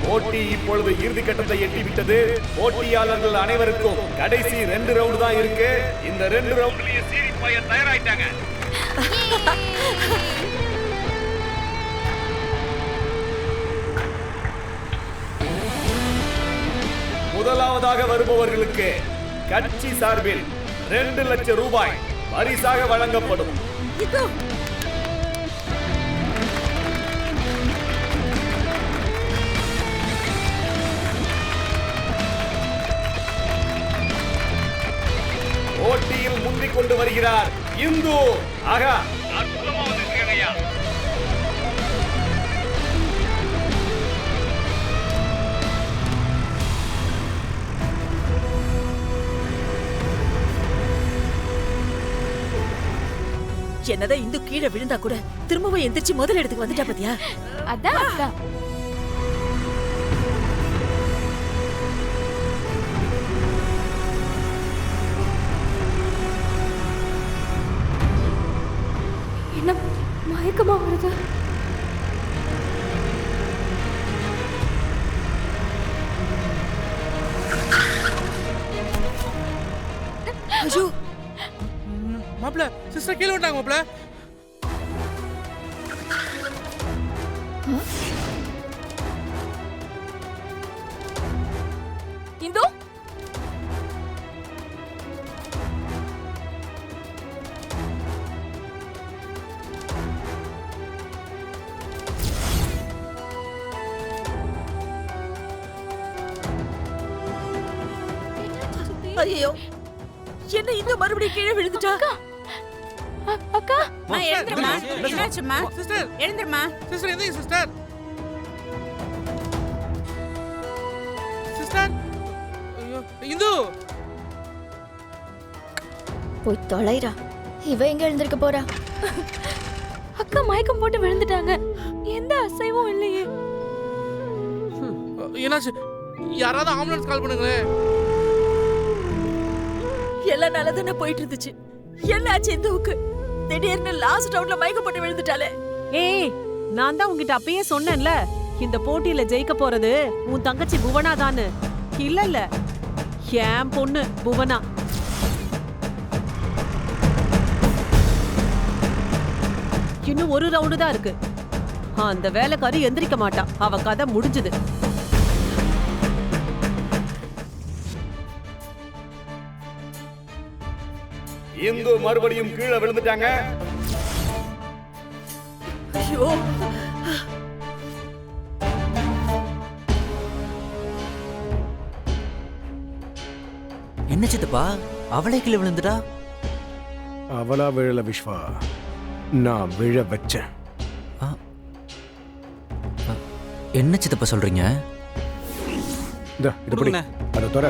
போட்டி இப்பொழுது இறுதி கட்டத்தை எட்டிவிட்டது. போட்டியாளர்கள் அனைவருக்கும் கடைசி 2 ரவுண்ட் தான் இருக்கு. இந்த 2 ரவுண்ட்லயே சீரி பாய தயாராயிட்டாங்க. முதலாவதாக வருபவர்களுக்கு கட்சி சார்பில் 2 லட்சம் ரூபாய் பரிசாக வழங்கப்படும். போட்டியில் முந்திக் கொண்டு வருகிறார் இந்து. ஆகா, அற்புதமா வந்திருக்கீங்க ஐயா. என்னதான் இந்து கீழே விழுந்தா கூட திரும்பவும் எந்திரிச்சு முதல் இடத்துக்கு வந்துட்டா பாத்தியா? அதான் அக்கா. என்ன மயக்கமா வருது? ஐயோ, மாப்ள சிஸ்டர் கீழ விட்டாங்க மாப்ள. இந்து ஐயோ, என்ன இந்து மறுபடியும் கீழே விழுந்துட்டா? அக்கா எழுந்துருமா. என்னாச்சுமா? சிஸ்டர் எழுந்துருமா. சிஸ்டர் எந்திரிங்க சிஸ்டர். சிஸ்டர் ஐயோ இந்து. போய் தொலைறா. இவ எங்க எழுந்திருக்க போறா? அக்கா மயக்கம் போட்டு விழுந்துட்டாங்க. எந்த அசைவும் இல்லையே. என்னாச்சு? யாராவது ஆம்புலன்ஸ் கால் பண்ணுங்களே. எல்லாம் நல்லதானே போயிட்டு இருந்துச்சு. என்னாச்சு இந்துவுக்கு? திடீர்னு லாஸ்ட் ரவுண்ட்ல மயக்கம் போட்டு விழுந்துட்டாலே. ஏய், நான் தான் உன்கிட்ட அப்பயே சொன்னேன்ல, இந்த போட்டியில ஜெயிக்க போறது உன் தங்கச்சி புவனா தானு. இல்ல என் பொண்ணு புவனா. இன்னும் ஒரு ரவுண்டு தான் இருக்கு. அந்த வேலைக்காரி எந்திரிக்க மாட்டா. அவ கதை முடிஞ்சது. இந்து மறுபடியும் கீழே விழுந்துட்டாங்க. ஐயோ, என்ன சித்தப்பா அவளே கீழே விழுந்துட்டா? அவளா விழல விஸ்வா, நான் விழ வச்சேன். என்ன சித்தப்பா சொல்றீங்க? இத இது படி. அத தர